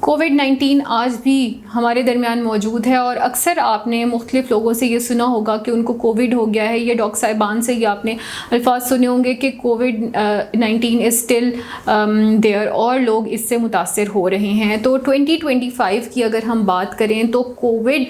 कोविड-19 आज भी हमारे दरमियान मौजूद है और अक्सर आपने मुख्तलिफ़ लोगों से ये सुना होगा कि उनको कोविड हो गया है। ये डॉक्टर साहिबान से ही आपने अल्फाज सुने होंगे कि कोविड-19 इज़ स्टिल देयर और लोग इससे मुतासर हो रहे हैं। तो 2025 की अगर हम बात करें तो कोविड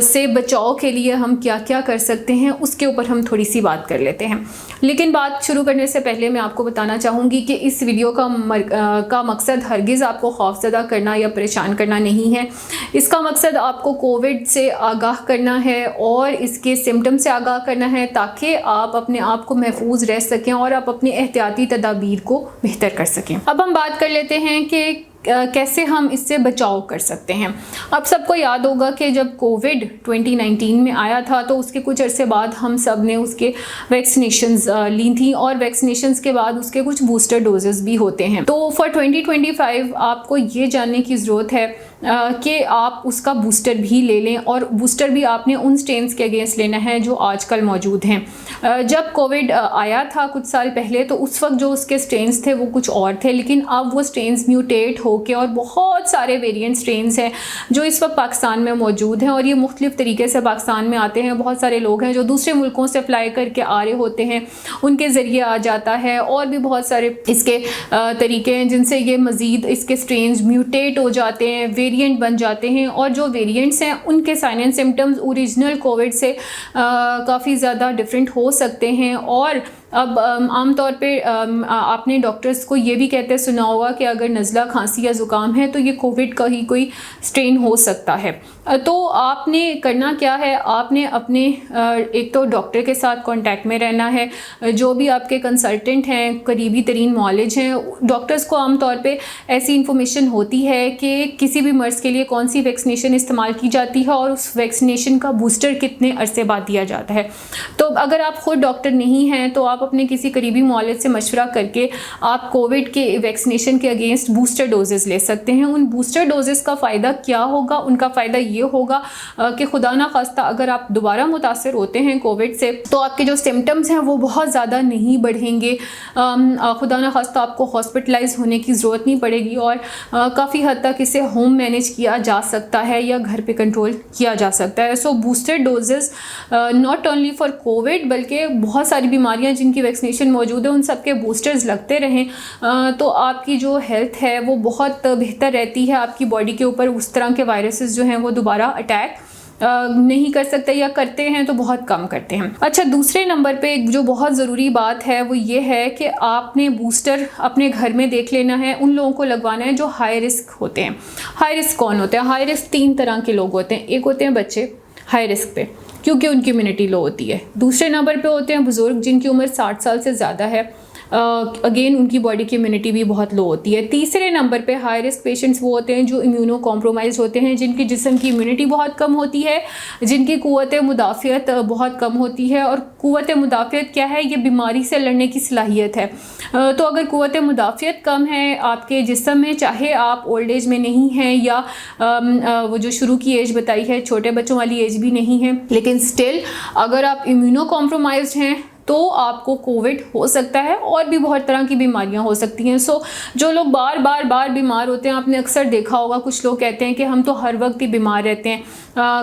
से बचाव के लिए हम क्या क्या कर सकते हैं उसके ऊपर हम थोड़ी सी बात कर लेते हैं। लेकिन बात शुरू करने से पहले मैं आपको बताना चाहूँगी कि इस वीडियो का मकसद हरगिज़ आपको खौफज़दा करना या परेशान करना नहीं है। इसका मकसद आपको कोविड से आगाह करना है और इसके सिम्टम से आगाह करना है ताकि आप अपने आप को महफूज रह सकें और आप अपनी एहतियाती तदाबीर को बेहतर कर सकें। अब हम बात कर लेते हैं कि कैसे हम इससे बचाव कर सकते हैं। अब सबको याद होगा कि जब कोविड 2019 में आया था तो उसके कुछ अरसे बाद हम सब ने उसके वैक्सीनेशंस ली थी और वैक्सीनेशंस के बाद उसके कुछ बूस्टर डोजेस भी होते हैं। तो फॉर 2025 आपको ये जानने की ज़रूरत है कि आप उसका बूस्टर भी ले लें और बूस्टर भी आपने उन स्ट्रेन्स के अगेंस्ट लेना है जो आजकल मौजूद हैं। जब कोविड आया था कुछ साल पहले तो उस वक्त जो उसके स्ट्रेन्स थे वो कुछ और थे, लेकिन अब वो स्ट्रेन्स म्यूटेट होके और बहुत सारे वेरिएंट स्ट्रेन्स हैं जो इस वक्त पाकिस्तान में मौजूद हैं और ये मुख्तलिफ़ तरीके से पाकिस्तान में आते हैं। बहुत सारे लोग हैं जो दूसरे मुल्कों से फ़्लाई करके आ रहे होते हैं, उनके ज़रिए आ जाता है और भी बहुत सारे इसके तरीके हैं जिनसे ये मज़ीद इसके स्ट्रेन्स म्यूटेट हो जाते हैं, वेरिएंट बन जाते हैं और जो वेरिएंट्स हैं उनके sign and symptoms original covid से काफ़ी ज़्यादा डिफरेंट हो सकते हैं। और अब आम तौर पे आपने डॉक्टर्स को ये भी कहते सुना होगा कि अगर नज़ला, खांसी या ज़ुकाम है तो ये कोविड का ही कोई स्ट्रेन हो सकता है। तो आपने करना क्या है, आपने अपने एक तो डॉक्टर के साथ कांटेक्ट में रहना है, जो भी आपके कंसल्टेंट हैं, करीबी तरीन मौलिज हैं। डॉक्टर्स को आम तौर पे ऐसी इन्फॉर्मेशन होती है कि किसी भी मर्ज़ के लिए कौन सी वैक्सीनेशन इस्तेमाल की जाती है और उस वैक्सीनेशन का बूस्टर कितने अरसे बाद दिया जाता है। तो अगर आप ख़ुद डॉक्टर नहीं हैं तो आप अपने किसी करीबी मौलिद से मशवरा करके आप कोविड के वैक्सीनेशन के अगेंस्ट बूस्टर डोजेज़ ले सकते हैं। उन बूस्टर डोजेज़ का फ़ायदा क्या होगा? उनका फ़ायदा ये होगा कि खुदा ना खास्ता अगर आप दोबारा मुतासर होते हैं कोविड से तो आपके जो सिम्टम्स हैं वो बहुत ज़्यादा नहीं बढ़ेंगे। खुदा ना खास्ता आपको हॉस्पिटलाइज होने की ज़रूरत नहीं पड़ेगी और काफ़ी हद तक इसे होम मैनेज किया जा सकता है या घर पे कंट्रोल किया जा सकता है। So booster doses not only for COVID बल्कि बहुत सारी बीमारियाँ जिनकी वैक्सीनेशन मौजूद है उन सब के बूस्टर्स लगते रहें तो आपकी जो हेल्थ है वो बहुत बेहतर रहती है। आपकी बॉडी के ऊपर उस तरह के वायरसेस जो हैं वो दोबारा अटैक नहीं कर सकते या करते हैं तो बहुत कम करते हैं। अच्छा, दूसरे नंबर पे जो बहुत ज़रूरी बात है वो ये है कि आपने बूस्टर अपने घर में देख लेना है, उन लोगों को लगवाना है जो हाई रिस्क होते हैं। हाई रिस्क कौन होते हैं? हाई रिस्क 3 तरह के लोग होते हैं। एक होते हैं बच्चे हाई रिस्क पे क्योंकि उनकी इम्यूनिटी लो होती है। दूसरे नंबर पे होते हैं बुज़ुर्ग जिनकी उम्र 60 साल से ज़्यादा है, अगेन उनकी बॉडी की इम्यूनिटी भी बहुत लो होती है। तीसरे नंबर पे हाई रिस्क पेशेंट्स वो होते हैं जो इम्यूनो कॉम्प्रोमाइज़ होते हैं, जिनकी जिस्म की इम्यूनिटी बहुत कम होती है, जिनकी क़ुव्वत मुदाफ़ियत बहुत कम होती है। और क़ुव्वत मुदाफ़ियत क्या है? ये बीमारी से लड़ने की सलाहियत है। तो अगर क़ुव्वत मुदाफ़ियत कम है आपके जिस्म में, चाहे आप ओल्ड एज में नहीं हैं या वो जो शुरू की एज बताई है छोटे बच्चों वाली एज भी नहीं है, लेकिन स्टिल अगर आप इम्यूनो कॉम्प्रोमाइज़्ड हैं तो आपको कोविड हो सकता है और भी बहुत तरह की बीमारियां हो सकती हैं। सो जो लोग बार बार बीमार होते हैं, आपने अक्सर देखा होगा कुछ लोग कहते हैं कि हम तो हर वक्त ही बीमार रहते हैं,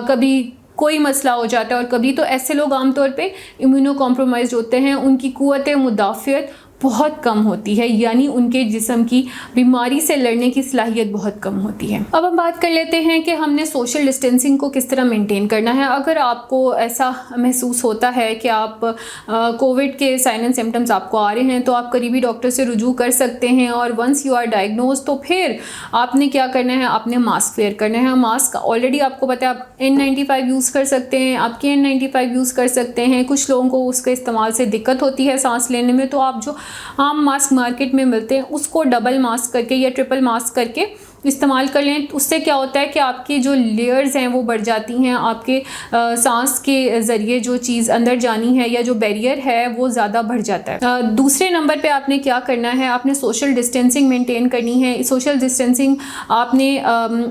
कभी कोई मसला हो जाता है और कभी, तो ऐसे लोग आमतौर पे इम्यूनो कॉम्प्रोमाइज़्ड होते हैं, उनकी क़ुव्वत मुदाफ़ियत बहुत कम होती है, यानी उनके जिस्म की बीमारी से लड़ने की सलाहियत बहुत कम होती है। अब हम बात कर लेते हैं कि हमने सोशल डिस्टेंसिंग को किस तरह मेंटेन करना है। अगर आपको ऐसा महसूस होता है कि आप कोविड के साइन एंड सिम्टम्स आपको आ रहे हैं तो आप करीबी डॉक्टर से रुजू कर सकते हैं और वंस यू आर डायग्नोज तो फिर आपने क्या करना है, आपने मास्क वेयर करना है। मास्क ऑलरेडी आपको पता है, आप N95 यूज़ कर सकते हैं, आप KN95 यूज़ कर सकते हैं। कुछ लोगों को उसके इस्तेमाल से दिक्कत होती है सांस लेने में, तो आप जो आम मास्क मार्केट में मिलते हैं उसको डबल मास्क करके या ट्रिपल मास्क करके इस्तेमाल कर लें। उससे क्या होता है कि आपकी जो लेयर्स हैं वो बढ़ जाती हैं, आपके सांस के ज़रिए जो चीज़ अंदर जानी है या जो बैरियर है वो ज़्यादा बढ़ जाता है। दूसरे नंबर पे आपने क्या करना है, आपने सोशल डिस्टेंसिंग मेंटेन करनी है। सोशल डिस्टेंसिंग आपने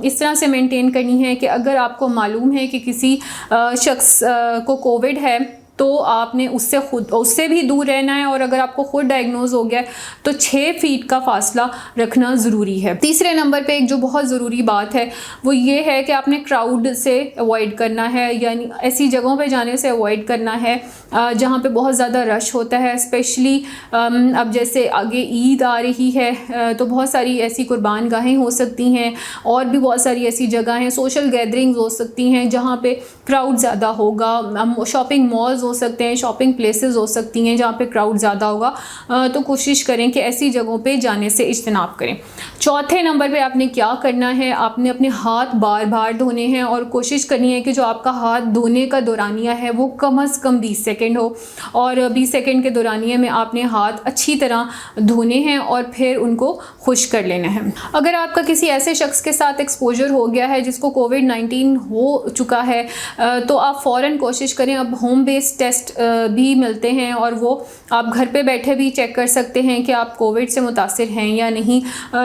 इस तरह से मेंटेन करनी है कि अगर आपको मालूम है कि किसी शख्स को कोविड है तो आपने उससे भी दूर रहना है, और अगर आपको खुद डायग्नोज हो गया है तो 6 फीट का फासला रखना ज़रूरी है। तीसरे नंबर पे एक जो बहुत ज़रूरी बात है वो ये है कि आपने क्राउड से अवॉइड करना है, यानी ऐसी जगहों पे जाने से अवॉइड करना है जहाँ पे बहुत ज़्यादा रश होता है। स्पेशली अब जैसे आगे ईद आ रही है तो बहुत सारी ऐसी कुर्बान गाहें हो सकती हैं, और भी बहुत सारी ऐसी जगह हैं, सोशल गैदरिंग्स हो सकती हैं जहाँ पे क्राउड ज़्यादा होगा, शॉपिंग मॉल्स हो सकते हैं, शॉपिंग प्लेसेस हो सकती हैं जहाँ पे क्राउड ज़्यादा होगा। तो कोशिश करें कि ऐसी जगहों पे जाने से इज्तनाब करें। चौथे नंबर पे आपने क्या करना है, आपने अपने हाथ बार बार धोने हैं, और कोशिश करनी है कि जो आपका हाथ धोने का दौरानिया है वो कम से कम 20 सेकंड हो, और 20 सेकंड के दौरानिया में आपने हाथ अच्छी तरह धोने हैं और फिर उनको खुश्क कर लेना है। अगर आपका किसी ऐसे शख्स के साथ एक्सपोजर हो गया है जिसको कोविड-19 हो चुका है तो आप फ़ौरन कोशिश करें। अब होम बेस्ड टेस्ट भी मिलते हैं और वो आप घर पे बैठे भी चेक कर सकते हैं कि आप कोविड से मुतासिर हैं या नहीं।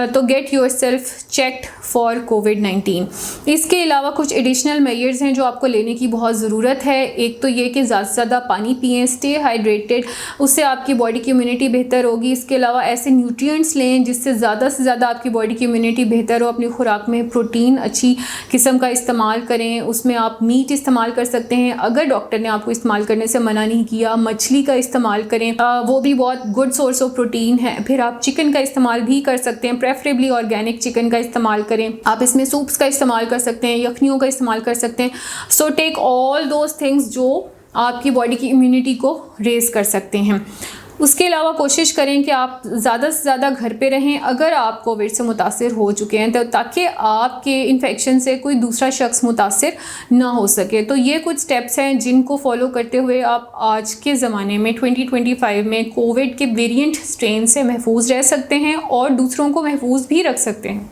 तो गेट योरसेल्फ चेक्ड फॉर कोविड-19। इसके अलावा कुछ एडिशनल मेजर्स हैं जो आपको लेने की बहुत ज़रूरत है। एक तो ये कि ज़्यादा से ज़्यादा पानी पिएँ, स्टे हाइड्रेटेड, उससे आपकी बॉडी की इम्यूनिटी बेहतर होगी। इसके अलावा ऐसे न्यूट्रिएंट्स लें जिससे ज़्यादा से ज़्यादा आपकी बॉडी की इम्यूनिटी बेहतर हो। अपनी खुराक में प्रोटीन अच्छी किस्म का इस्तेमाल करें, उसमें आप मीट इस्तेमाल कर सकते हैं। अगर डॉक्टर ने आपको इस्तेमाल करने से मना नहीं किया, मछली का इस्तेमाल करें, वो भी बहुत गुड सोर्स ऑफ प्रोटीन है। फिर आप चिकन का इस्तेमाल भी कर सकते हैं, प्रेफरेबली ऑर्गेनिक चिकन का इस्तेमाल करें। आप इसमें सूप्स का इस्तेमाल कर सकते हैं, यखनियों का इस्तेमाल कर सकते हैं। So take all those things जो आपकी बॉडी की इम्यूनिटी को रेज कर सकते हैं। उसके अलावा कोशिश करें कि आप ज़्यादा से ज़्यादा घर पे रहें अगर आप कोविड से मुतासिर हो चुके हैं, तो ताकि आपके इन्फेक्शन से कोई दूसरा शख्स मुतासिर ना हो सके। तो ये कुछ स्टेप्स हैं जिनको फॉलो करते हुए आप आज के ज़माने में 2025 में कोविड के वेरिएंट स्ट्रेन से महफूज रह सकते हैं और दूसरों को महफूज भी रख सकते हैं।